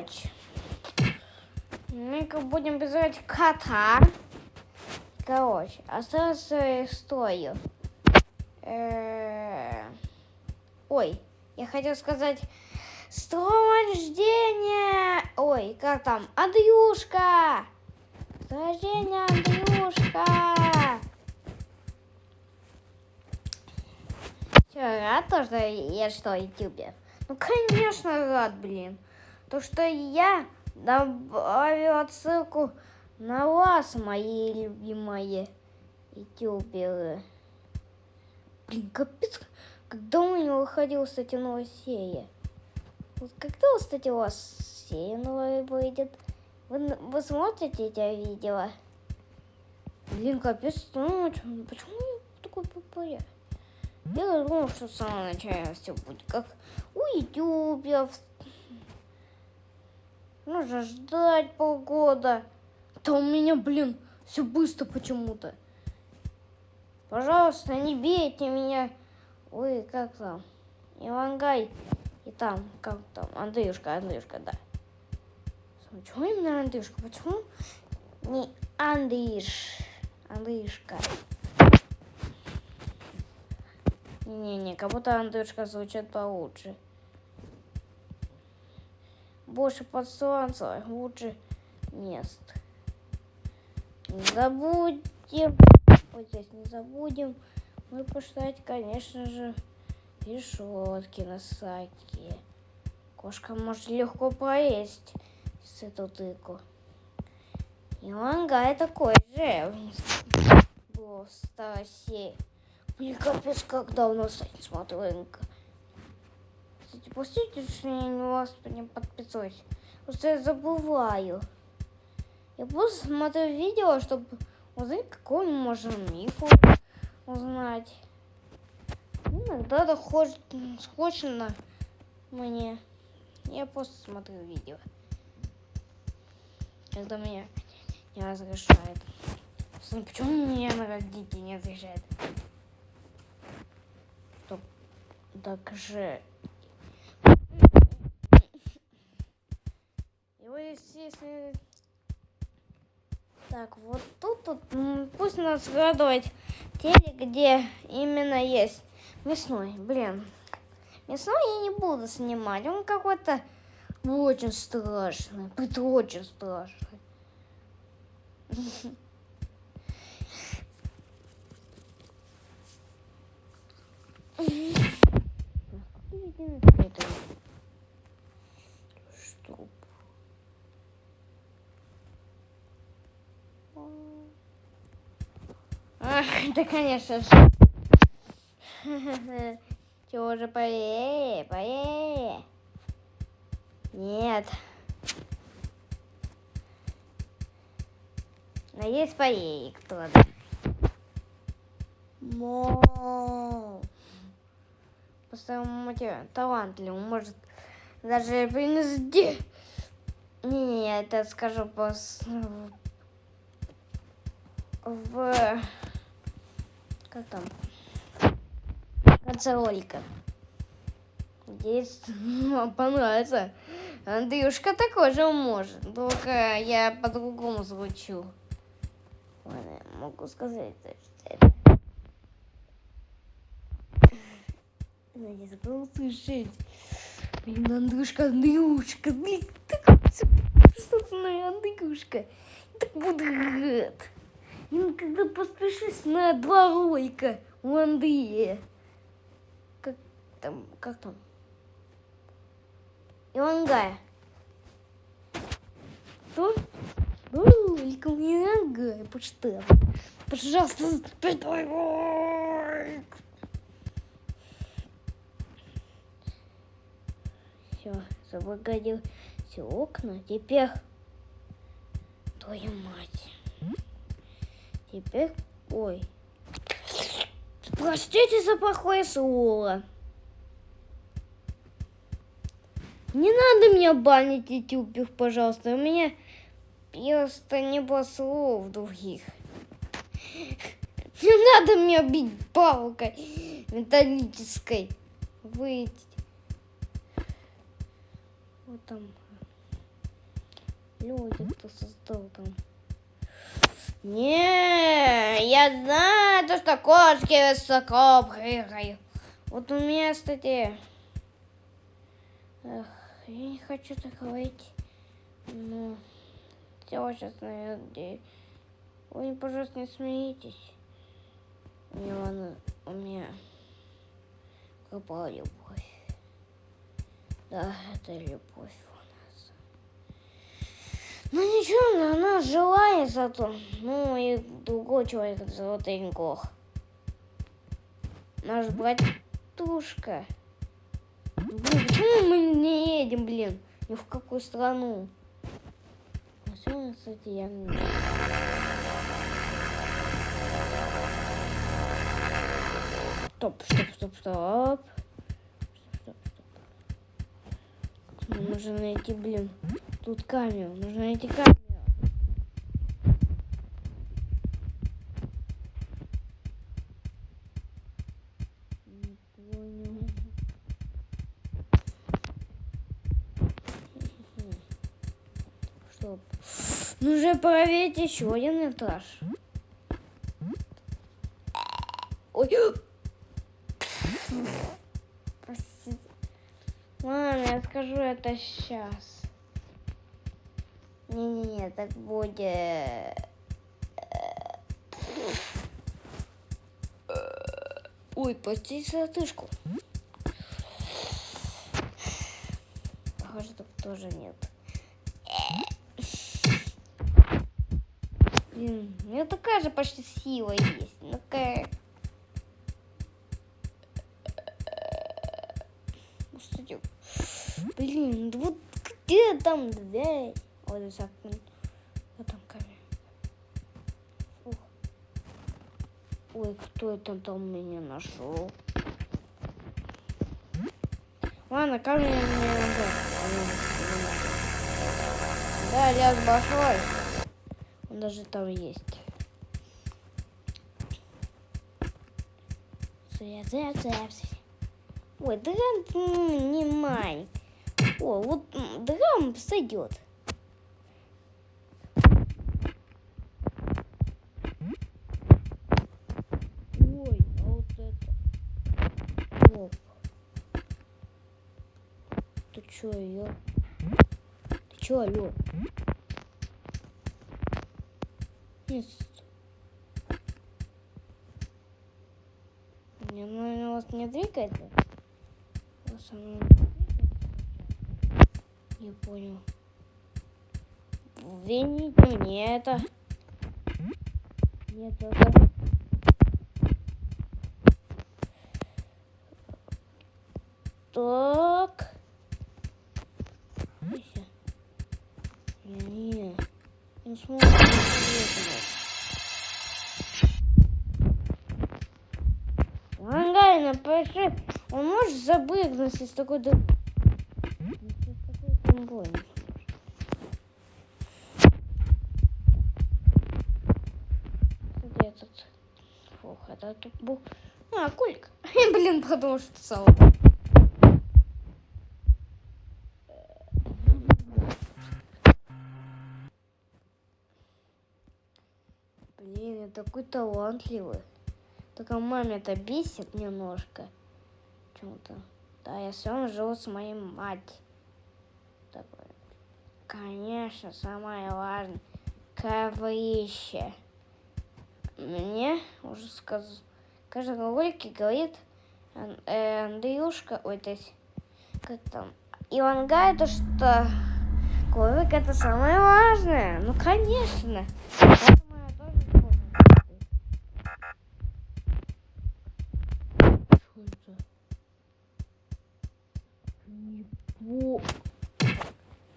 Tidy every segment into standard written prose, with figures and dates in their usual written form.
Короче, мы будем вызывать кота. Короче, осталась историю. Ой, я хотел сказать с днем рождения. Ой, как там? Андрюшка! С рождения, Андрюшка! Че, рад то, что я ютубер? Ну, конечно, рад, блин. То, что я добавил ссылку на вас, мои любимые ютуберы. Блин, капец, когда у него выходила, кстати, новая серия? Вот когда, кстати, у вас серия новая выйдет? Вы смотрите эти видео? Блин, капец, ну, почему я такой популярный? Я думал, что с самого начала все будет как у ютуберов. Нужно ждать полгода. Да у меня, блин, все быстро почему-то. Пожалуйста, не бейте меня. Ой, как там? Ивангай. И там, как там? Андрюшка, да. Почему именно Андрюшка? Почему не Андрюшка? Не, как будто Андрюшка звучит получше. Больше подстанций, лучше мест. Не забудем. Вот здесь не забудем. Мы поставить, конечно же, решетки на саке. Кошка может легко поесть с эту тыку. И Лангай такой же был в старой серии. Блин, капец, как давно, кстати, не смотрю. Кстати, простите, что я вас не подписываюсь. Просто я забываю. Я просто смотрю видео, чтобы узнать, какой мы можем миф узнать. Иногда доходит скучно мне. Я просто смотрю видео. Когда меня не разрешают. Почему меня на родители не разрешают? Так же. Его, естественно. Так, вот тут пусть нас радует телек, где именно есть мясной. Блин, мясной я не буду снимать. Он какой-то очень страшный. Это очень страшный. Что? Ах, да, конечно же. Чего же поее? Нет. Но есть поее кто-то. По-своему талантливый, может даже принести. Не, это скажу как там? В конце ролика. Надеюсь, вам понравится. Андрюшка такой же может, только я по-другому звучу. Ладно, я могу сказать, что это. Надеюсь, вы услышите. Блин, Андрюшка, блин, такой собственный Андрюшка. Так буду рад. Я когда подпишусь на 2 ролика у Андрея. Как там? Ивангая. Что? Ролик у Ивангая. Пожалуйста, дай лайк. Все, заблагодил все окна. Теперь, твою мать. Теперь, ой. Простите за плохое слово. Не надо меня банить, ютубер, пожалуйста. У меня просто не было слов других. Не надо меня бить палкой металлической. Выйти. Вот там. Люди, кто создал там. Не, я знаю, то, что кошки высоко прыгают. Вот у меня, кстати... Эх, я не хочу так говорить. Но... Я сейчас, наверное... Ой, пожалуйста, не смейтесь. У меня какая любовь. Да, это любовь у нас. Ну ничего, она живая зато. Ну и другой человек зовут Ингох. Наш братушка. Блин, почему мы не едем, блин? Ни в какую страну. А сегодня, кстати, я не знаю. Стоп. Нам нужно найти, блин, тут камеру. Нужно найти камеру. Не понял. Стоп. Нужно проверить еще один этаж. Ой. Простите. Ладно, я скажу это сейчас. Не, так будет. Ой, простите за отышку. Похоже, тут тоже нет. Блин, у меня такая же почти сила есть. Такая... Блин, вот где там дверь? Ой, так, вот там камера. Фух. Ой, кто это там меня нашел? Ладно, камера мне нужна. Да, лес большой. Он даже там есть. Ой, драм не маленький. О, вот драм сойдет. Ой, а вот это. Оп. Ты чё, алё? Нет. Не, наверное, вас не двигается. Не понял. Извините, мне это. Нет, это. Так. Не смогу. Ангайна, пошли. Он может запрыгнуть из такой дыры. Где тут? Фух, это тут был... А, кулик. Блин, потому что сало. Блин, я такой талантливый. Только маме это бесит немножко. Почему-то. Да, я все равно живу с моей матью. Такое. Конечно, самое важное. Коврище. Мне уже сказал. В каждом ролике говорит Андрюшка, ой, то есть, как там, Ивангай, то что коврик это самое важное. Ну, конечно. Поэтому я тоже что это?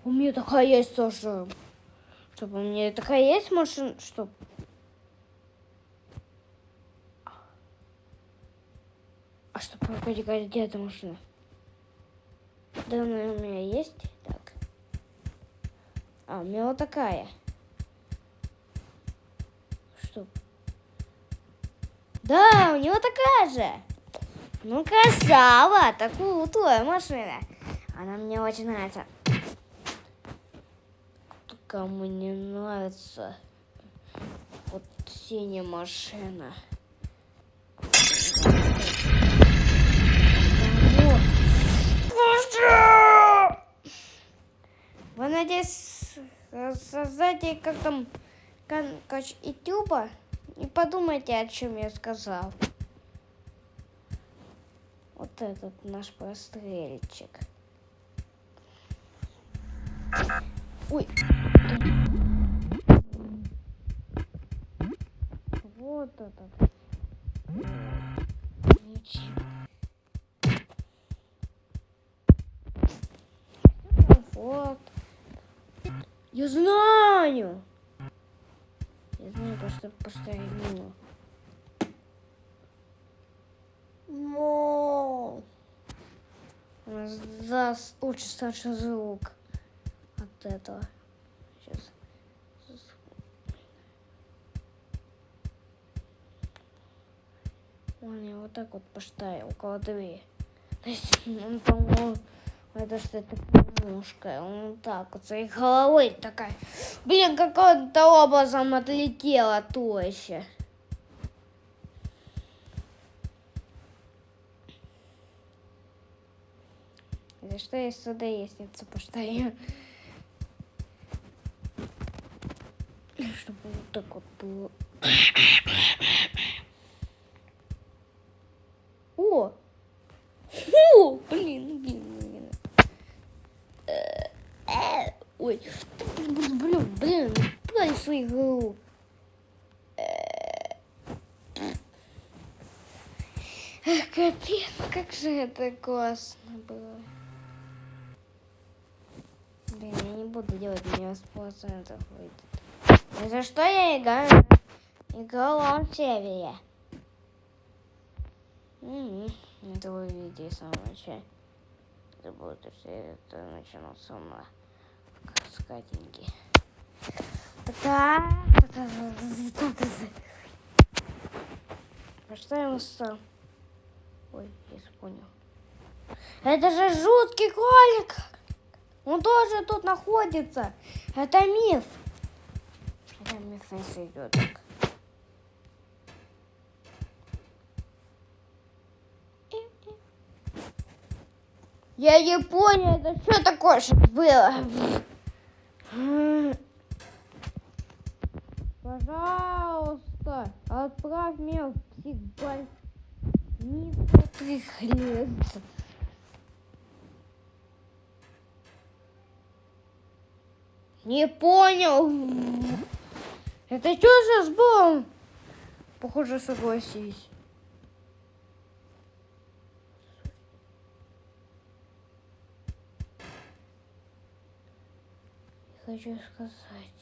У меня такая есть тоже. Чтобы у меня такая есть машина, чтоб. А что, погоди, где эта машина? Да, наверное, у меня есть. Так. А, у меня вот такая. Что? Да, у него такая же. Ну, красава. Такая крутая машина. Она мне очень нравится. кому не нравится вот синяя машина. Вы, надеюсь, создайте как там Канкач и Тюба? Не подумайте, о чем я сказал. Вот этот наш прострельчик. Ой. Вот этот. Вот. Я знаю. Я знаю, просто поставил. Но у нас даст очень старший звук от этого. Сейчас. Он я вот так вот поставил около двери. То есть он, по-моему, это что-то немножко. Он так вот своей головой такая. Блин, каким-то образом отлетела точно. За что я сюда лестницу поставила? Чтобы вот так вот было. О! Фу! Блин. Ой. Блин. Пали своих рук. Капец, как же это классно было. Блин, я не буду делать, мне 100% выйдет. И за что я играю? Играла в севере. Это вы видите в самом начале. Это будет все это начинаться сама. Как скатенький. А что я устал? Ой, я понял. Это же жуткий кролик! Он тоже тут находится. Это миф. Это миф, если идет так. Я не понял, это что такое было? Пожалуйста, отправь меня в психбольницу. Не понял. Это что сейчас было? Похоже, согласись. Хочу сказать.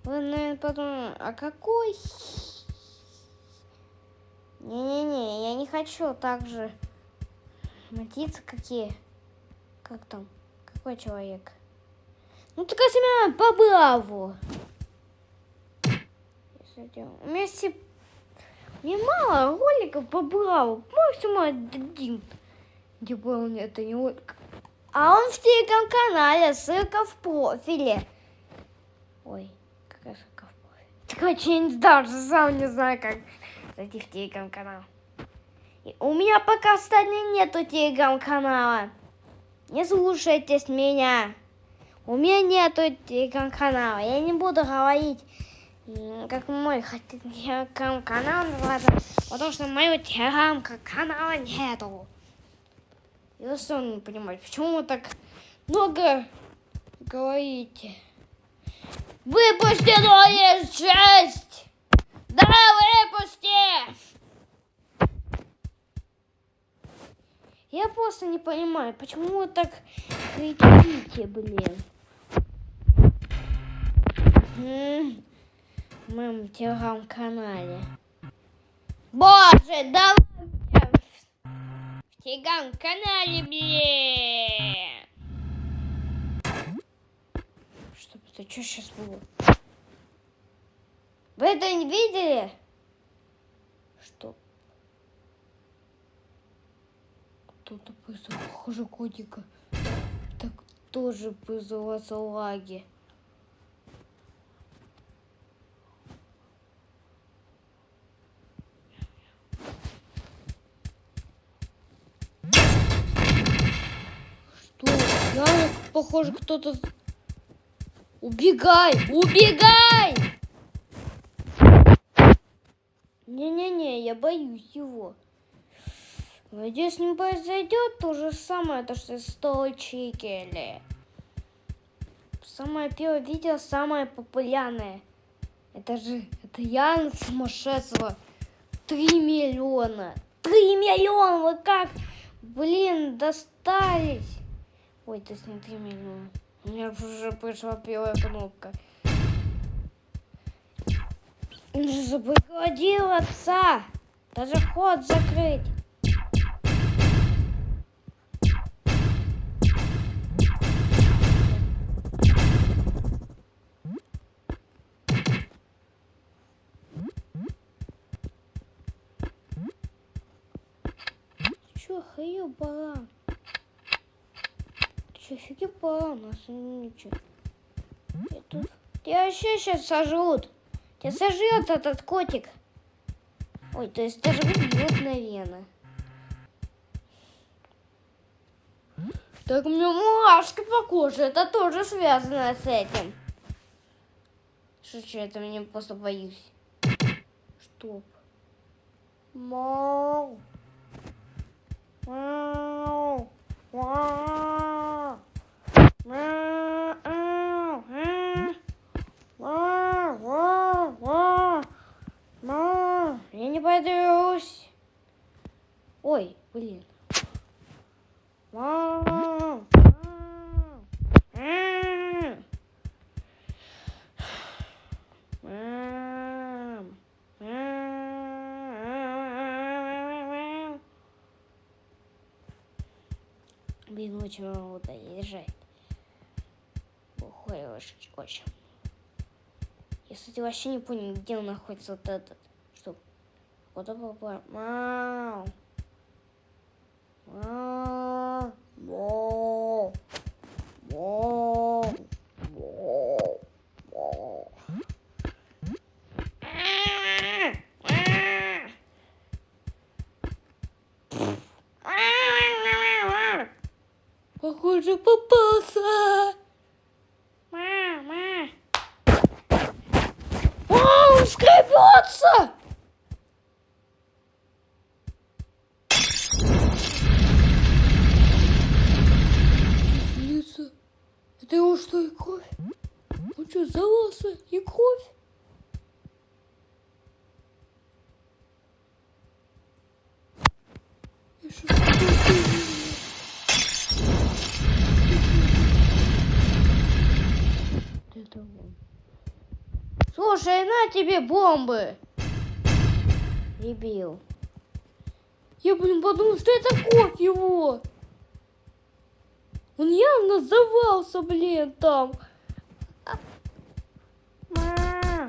Вы, наверное, подумали, а какой? Не-не-не, я не хочу так же мотиться, какие. Как там? Какой человек? Ну так если меня по браву. У меня все... Мне мало роликов по браву. Максимум один. Где был это не ролик. А он в телеграм-канале, ссылка в профиле. Ой, какая ссылка в профиле? Так очень даже сам не знаю, как зайти в телеграм-канал. И у меня пока, кстати, нету телеграм-канала. Не слушайтесь меня. У меня нету телеграм-канала. Я не буду говорить, как мой телеграм-канал называется, потому что моего телеграм-канала нету. Я сам не понимаю, почему вы так много говорите. Выпусти новую часть! Да, выпусти! Я просто не понимаю, почему вы так кричите, блин. В моем телеграм-канале. Боже, давай в телеграм-канале, блин. Что это, что сейчас было? Вы это не видели? Что? Кто-то вызвал, похоже, котика. Так тоже вызываются лаги. Что? Я, похоже, кто-то... Убегай! Убегай! Не-не-не, я боюсь его. Надеюсь, с ним произойдет то же самое, то что с Толчикели. Самое первое видео, самое популярное. Это Ян сумасшедшего. 3 миллиона. 3 миллиона! Вы как? Блин, достались. Ой, то есть не 3 миллиона. У меня уже пришла первая кнопка. Он же заприходил отца. Даже ход закрыть. Чё, хрю, баран? Ты чё, офигел, баран? Нас ничего. Тебя вообще сейчас сожрут. Тебя сожрет этот котик. Ой, то есть даже убьет, наверное. Так у меня мурашки по коже. Это тоже связано с этим. Шучу, это меня просто боюсь. Стоп. Мау. Мау. Мау. Мау. Я не боюсь. Ой, блин. Мау. Блин, очень много доезжает. Ой, очень. Я, кстати, вообще не понял, где он находится, вот этот. Что? Куда попал? Мау. Мау. Мау. Мау. Мау. Мау. Похоже, попался. Мама. О, он скребется. Слиться. Это его что, и кровь? Он что, залаза и кровь? Я что, это вон. Слушай, на тебе бомбы! Дебил. Я, блин, подумал, что это кофе его. Он явно взорвался, блин, там. А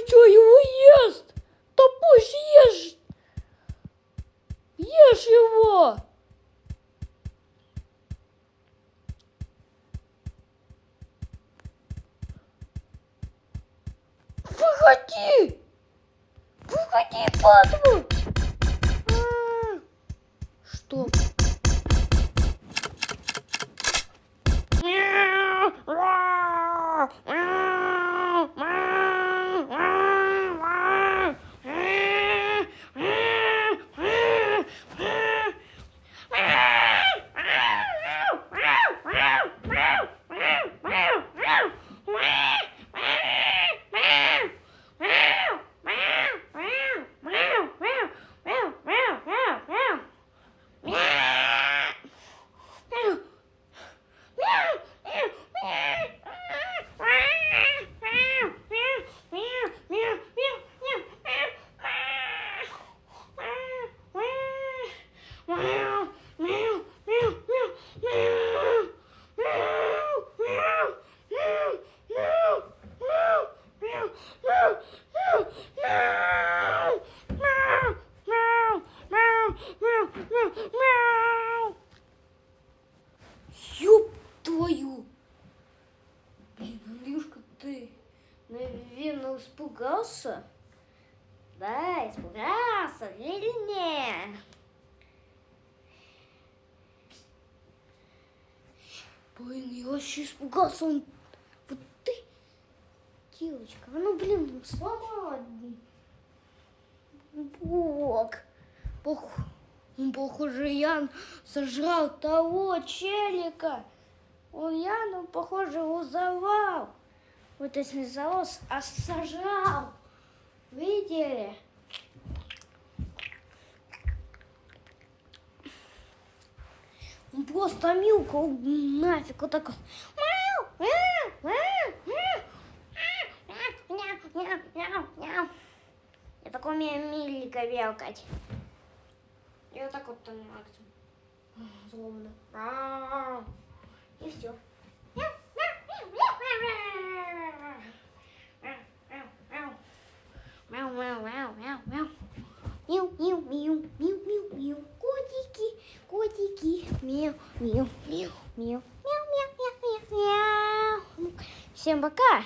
что, его ест? Да пусть ешь! Ешь его! Выходи! Выходи, падла! Что? Наверное, испугался. Да, испугался или нет? Блин, я вообще испугался. Он... Вот ты, девочка, ну блин, сломала. Бог. Похоже, Ян сожрал того челика. Он Яну, похоже, его завал. Вот если не завоз, а сожрал. Видели? Он просто мяукал нафиг вот так вот. Я так умею миленько вялкать. Я вот так вот там злобно. И все. Мяу-мяу-мяу-мяу-мяу-мяу. Котики, котики. Мяу-мяу-мяу-мяу-мяу-мяу-мяу. Всем пока.